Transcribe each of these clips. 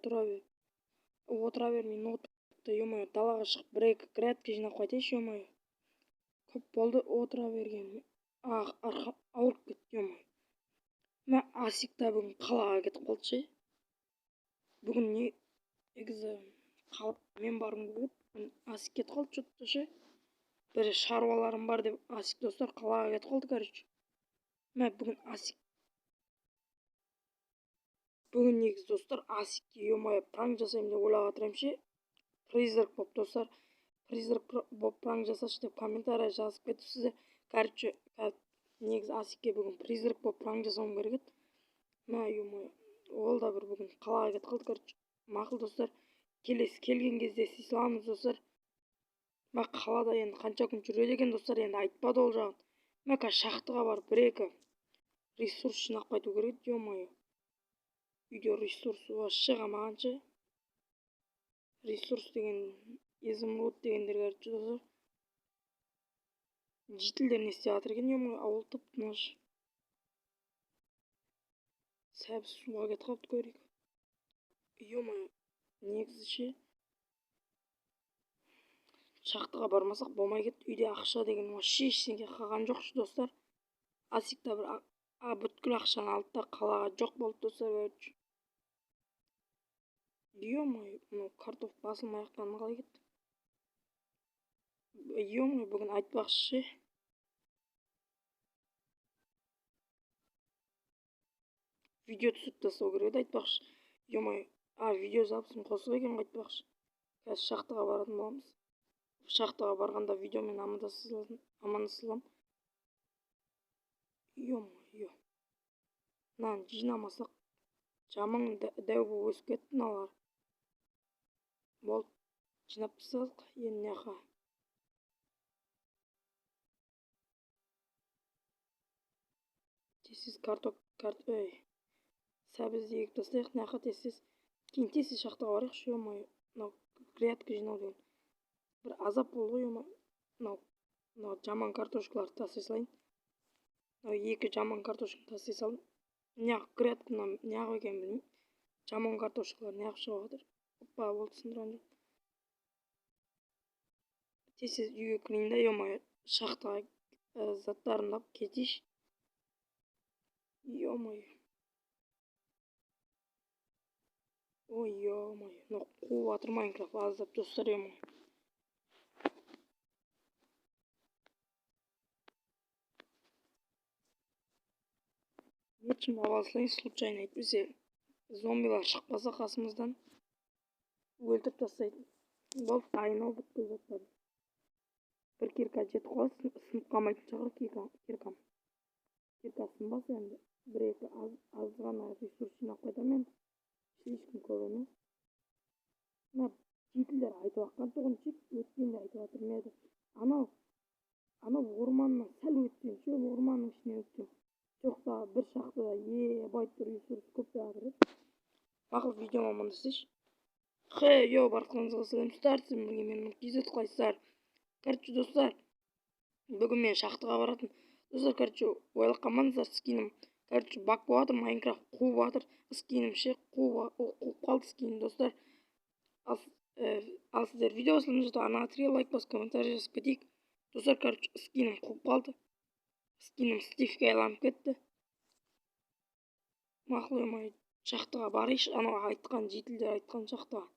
отыра бермей ноутбукты ё-моё далаға шығып бір-екі грядка жинап қайтайыншы ё-моё. Көп болды отыра бергенім. Арқам ауырып кетті ё-моё. Мә Асик та бүгін қалаға кетіп қалды ше. Бүгін негізі қалып мен барғым келіп еді. Асик кетіп қалды что-то ше. Бір шаруаларым бар деп Асик достар қалаға кетіп қалды, короче. Мә бүгін негізі достар Асикке ё-моё пранк жасаймын деп ойлап жатырмын ше. Призрак болып достар. Призрак болып пранк жасашы деп комментарий жазып кетіпсіздер. Короче, негізі Асикке бүгін призрак болып пранк жасауым керек еді. Мә ё-моё. Ол да бір бүгін қалаға кетіп қалды, короче. Мақұл достар. Келесі келген кезде ести саламыз достар. Мә қалада енді қанша күн жүреді екен достар, енді айтпады ол жағын. Мә шахтаға барып бір-екі ресурс жинап қайту керек еді, ё-моё. Үйде ресурс вообще қалмағанша. Ресурс деген изумруд дегендер короче достар. Жителдер не істеп жатыр екен, ё-моё, ауыл тып-тыныш. Сәбіз суға кетіп қалыпты көрейік. Ё-моё, негізі ше. Шахтаға бармасақ болмай кетті. Үйде ақша деген вообще ештеңе қалған жоқ достар. Асик та бір бүткіл ақшаны алды да қалаға жоқ болды достар, короче. Ё-моё, мынау картоп басылмай жатқаны қалай кетті? Ё-моё, бүгін айтпақшы ше. Видео түсіп тастау керек еді, айтпақшы. Ё-моё, видео записін қосып екен айтпақшы. Қазір шахтаға баратын боламыз. Шахтаға барғанда видеомен амандасылам. Ё-моё. Мынаны жинамасақ жаман дәу болып өсіп кетті мыналар. Болды, жинап тастадық. Енді мынақа. Тез сәбізді егіп тастайық, мынақа тез. Кейін тез шахтаға барайықшы, ё-моё. Мынау грядка жинау деген бір азап болды ғой, ё-моё. Мынау жаман картошкаларды тастай салайын. Мынау екі жаман картошканы тастай салдым. Неғып грядканы неғып екенін білмеймін. Жаман картошкалар неғып шығып жатыр. Опа, болды, сындырған жоқ. Тез үйге кірейін да, ё-моё, шахтаға заттарымды алып кетейінші. Ё-моё. Ой, ё-моё, мынау қуып жатыр Майнкрафт аздап достар, ё-моё. Ешкім ала салайын, случайно әйтпесе зомбилар шықпаса қасымыздан өлтіріп тастайды. Болды, дайын бүткіл заттар. Бір кирка жетіп қалды, сынып қалмайтын шығар киркам. Кирка сынбаса енді бір-екі аз ғана ресурс жинап қайтамын енді. Слишком көп емес. Мына жителдер айтып жатқан тұғыншық өткенде айтып жатыр ма еді. Анау орманнан сәл өтсем ше, орманның ішіне өтсем. Жоқта бір шахтада ебай тұр ресурс көп деп жатыр еді. Мақұл, видеома амандасайыншы. Йо, барлықтарыңызға сәлем достар, сіздермен бірге мен Кизет, қалайсыздар? Короче, достар, бүгін мен шахтаға баратын. Достар, короче, ойлап қалмаңыздар, скинім. Короче, бак болып жатыр, Майнкрафт қуып жатыр. Скинім ше, қуып қалды скинім, достар. Ал сіздер видео басылымын жатыр, ана атырға лайк бас, комментарий жазып кетейік. Достар, короче, скинім қуып қалды. Скинім Стивке айланып кетті. Мақұл, ё-моё, шахтаға барайыншы, анау айтқан жителдер айтқан шахтаға.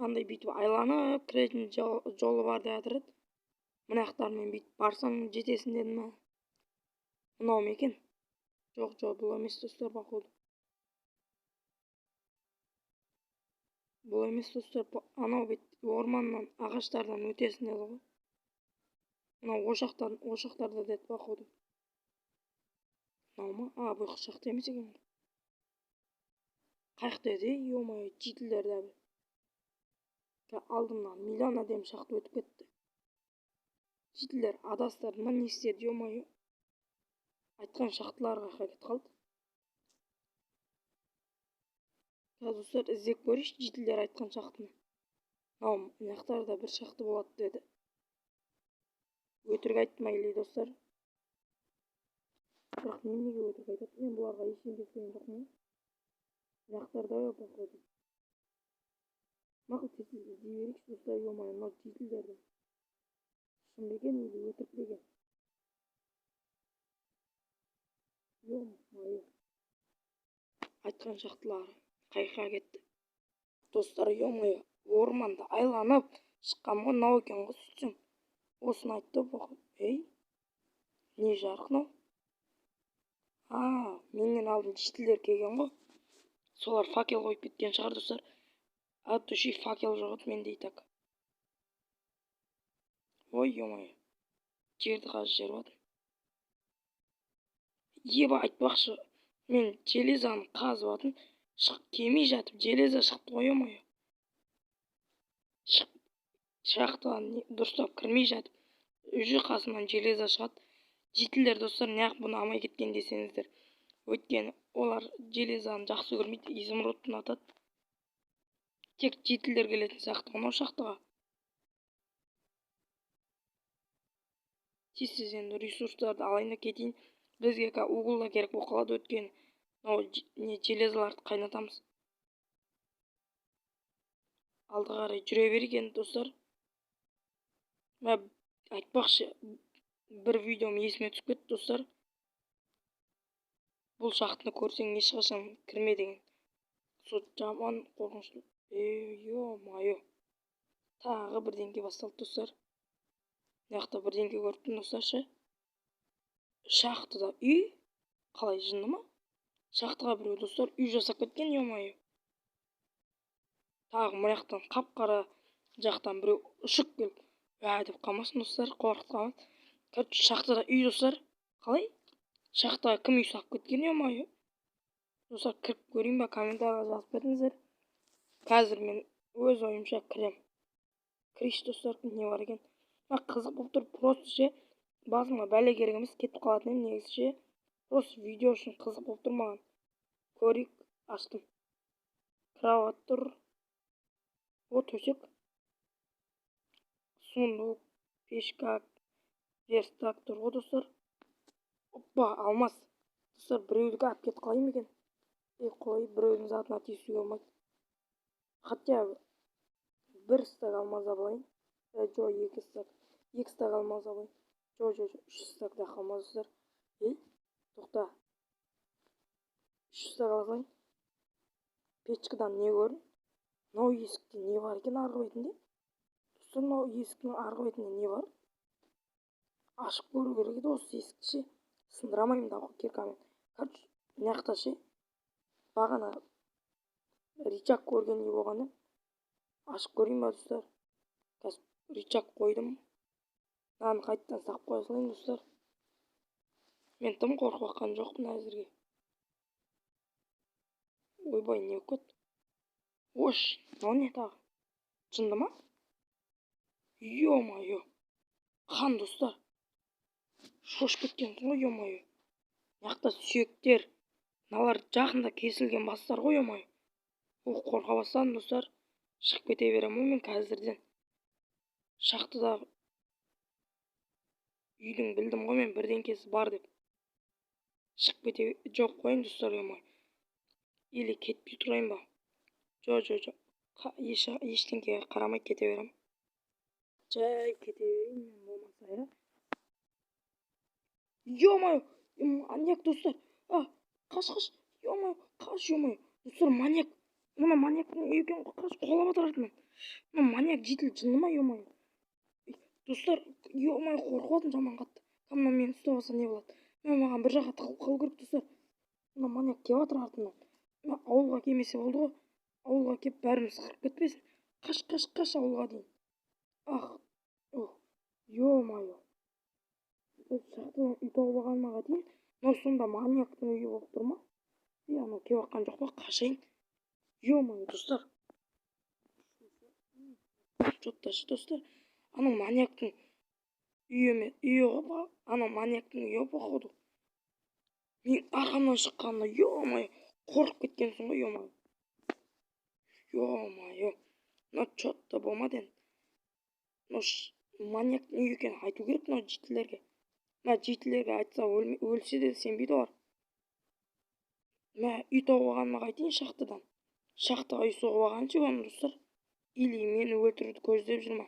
Андай бүйтіп айланып кіретін жолы бар деп жатыр еді. Мына жақтармен бүйтіп барсаң жетесің деді ма? Мынау ма екен? Жоқ, бұл емес достар, походу. Бұл емес достар, анау бүйтіп орманнан ағаштардан өтесің деді ғой. Мынау ошақтарда деді, походу. Мынау ма? Бұл шахта емес екен. Қайық деді, ё-моё, жителдер дәбі. Алдымнан миллион әдем шахта өтіп кетті. Жителдер адастырды ма, не істеді, ё-моё. Айтқан шахталарға кетіп қалды. Достар, іздеп көрейінші жителдер айтқан шахтаны. Мына жақтарда бір шахта болады деді. Өтірік айтты ма или достар? Бірақ неге өтірік айтады? Мен бұларға ештеңе істеген жоқпын. Жақтарда походу. Мақұл тез іздей берейікші достар, ё-моё, мынау жителдерді. Шын екен или өтірік екен? Ё-моё. Айтқан жақтылары қайыққа кетті. Достар, ё-моё, орманды айланып шыққам ғой, мынау екен ғой сөйтсем. Осыны айтты бұғы. Ей, не жарық мынау? Менен алдын жителдер келген ғой. Солар факел қойып кеткен шығар достар. От души факел жоқ еді менде и так. Ой, ё-моё. Жерді қазып жіберіп жатыр. Еба, айтпақшы, мен железаны қазып жатырмын. Шығып келмей жатып железа шықты ғой, ё-моё. Шахтаға дұрыстап кірмей жатып уже қасымнан железа шығады. Жителдер достар неғып бұны алмай кеткен десеңіздер. Өйткені олар железаны жақсы көрмейді, изумрудты ұнатады. Тек жителдер келетін сияқты мынау шахтаға. Тез енді ресурстарды алайын да кетейін. Бізге угол керек болып қалады, өйткені мынау железаларды қайнатамыз. Алды қарай жүре берейік енді достар. Айтпақшы, бір видеом есіме түсіп кетті достар. Бұл шахтаны көрсең ешқашан кірме деген. Сол жаман қорқынышты. Ё-моё. Тағы бірдеңке басталды достар. Мыняқта бірдеңке көріппін достаршы. Шахтада үй? Қалай, жынды ма? Шахтаға біреу достар үй жасап кеткен, ё-моё. Тағы мыняқтан қап-қара жақтан біреу ұшып келіп деп қалмасын достар, қорқытып қалмасын. Короче, шахтада үй достар. Қалай? Шахтаға кім үй салып кеткен, ё-моё. Достар, кіріп көрейін ба, комментарияға жазып беріңіздер. Қазір мен өз ойымша кірем. Кірейші достар, не бар екен? Қызық болып тұр, просто ше. Басыма бәле керек емес, кетіп қалатын едім негізі ше. Просто видео үшін қызық болып тұр маған. Көрейік, аштым. Кровать тұр. О, төсек. Сундук, пешка, верстак тұр ғой достар. Опа, алмаз. Достар, біреудікі алып кетіп қалайын екен? Қой, біреудің затына тиісуге болмайды. Хотя бір стак алмаз алайын. Жо, 2 стак. 2 стак алмаз алайын. Жо, 3 стак да алмаз достар. Тоқта. 3 стак алайын. Печкадан не көрін? Мынау есікте не бар екен арғы бетінде? Достар, мынау есіктің арғы бетінде не бар? Ашып көру керек еді осы есікті ше. Сындырамаймын да киркамен. Короче, мыняқта ше. Бағана рычаг көргендей болғаны. Ашып көрейін ба достар? Қазір рычаг қойдым. Мынаны қайттан сақып қоя салайын достар. Мен тым қорқып жатқан жоқпын әзірге. Ойбай, не болып кетті? Ош, мынау не тағы? Жынды ма? Ё-моё. Қан достар. Шошып кеткенсің ғой, ё-моё. Мыняқта сүйектер. Мыналар жақында кесілген бастар ғой, ё-моё. Қорқа бастадым достар. Шығып кете берем ғой мен қазірден. Шахтадағы үйдің білдім ғой мен бірдеңкесі бар деп. Шығып кете жоқ қойын достар, ё-моё. Или кетпей тұрайын ба? Жо. Ештеңке қарамай кете берем. Жай кете берейін мен болмаса, я. Ё-моё, маньяк достар. Қаш. Ё-моё, қаш, ё-моё. Достар, маньяк. Мына маньяктың екен ғой, қаш, қолап отыр артынан. Мына маньяк житель жынды ма, ё-моё. Достар, ё-моё, қорқып жатырмын жаман қатты. Мына мені ұстап алса не болады? Маған бір жаққа тығылып қалу керек достар. Мына маньяк келіп жатыр артынан. Ауылға келмесе болды ғой. Ауылға келіп бәріміз қырып кетпесін. Қаш ауылға дейін. Ё-моё. Шахтадан үй тауып алғаныма дейін. Мынау сонда маньяктың үйі болып тұр ма? Анау келіп жатқан жоқ па? Қашайын. Ё-моё, достар. Жотташы достар. Анау маньяктың үйі ғой. Анау маньяктың үйі походу. Мен арқамнан шыққанына, ё-моё, қорқып кеткенсің ғой, ё-моё. Ё-моё. Мынау чотта болмады енді. Мынау маньяктың үйі екенін айту керек мынау жителерге. Мына жетілерге айтса өлсе де сенбейді олар. Мә үй тауып алғаныма қайтейін шахтадан. Шахтаға үй соғып алғаншы оны достар. Или мені өлтіруді көздеп жүр ма?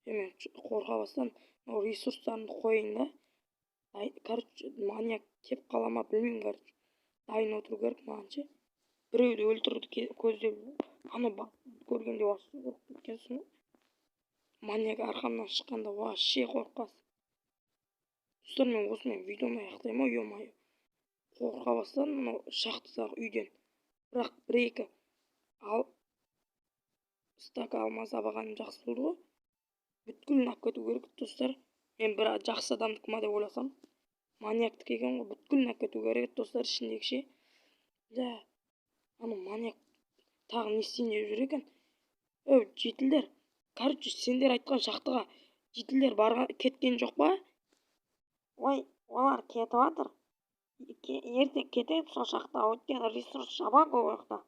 Мен қорқа бастан ресурстарымды қояйын да. Короче, маньяк кеп қала ма білмеймін, короче. Дайын отыру керек маған ше. Біреуді өлтіруді көздеп ана көргенде вообще қорқып кеткенсің ғой. Маньяк арқамнан шыққанда вообще қорқасың. Достар, мен осымен видеоны аяқтаймын, ё-моё. Қорқа бастан мынау шахтадағы үйден. Бірақ бір-екі стак алмаз алғаным жақсы болды ғой. Бүткілін алып кету керек, достар. Мен бір жақсы адамдікі ма деп ойласам, маньяктікі екен ғой. Бүткілін алып кету керек, достар, ішіндегі ше. Бля, ана маньяк тағы не істейін деп жүр екен. Жетілдер. Короче, сендер айтқан шахтаға жетілдер кеткен жоқ па? Ой, олар кетіп жатыр. Ертең кетеді сол шахтаға, өйткені ресурс жаба ғой жақта.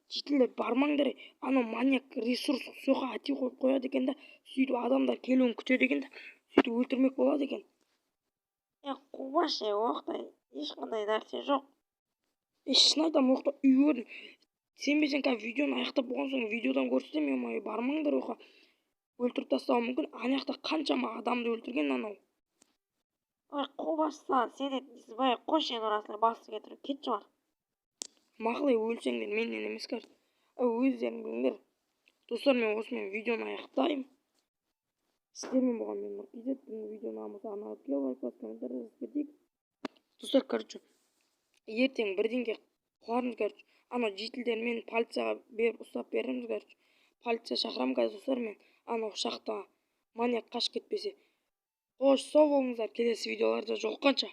Жетілдер бармаңдар. Ана маньяк ресурс соқа ати қойып қояды екен да, сөйтіп адамдар келуін күтеді екен да, сөйтіп өлтірмек болады екен. Қубаш, оқта ешқандай нәрсе жоқ. Шын айтамын, оқта үй көрдім. Сенбесең, қазір видеоны аяқтап болған соң видеодан көрсетем, ё-моё, бармаңдар оқа. Өлтіріп тастауы мүмкін. Ана жақта қаншама адамды өлтірген анау. Ой, қубашса, сен бай қош енді орасына басы кетіріп кетші бар. Мақұл, өлсеңдер менен емес, кажется. Өздерің біліңдер. Достар, мен осымен видеоны аяқтаймын. Сіздермен болған мен Нұрпейзет. Видеоны алмаса анағып келіп лайк басып комментарий жазып кетейік. Достар, короче, ертең бірдеңге қылармыз, короче. Ана жетілдермен полицияға беріп ұстап береміз, короче. Полиция шақырамын қазір, достар, мен анау шахтаға маньяк қашып кетпесе. Қош, сау болыңыздар, келесі видеоларда жолыққанша.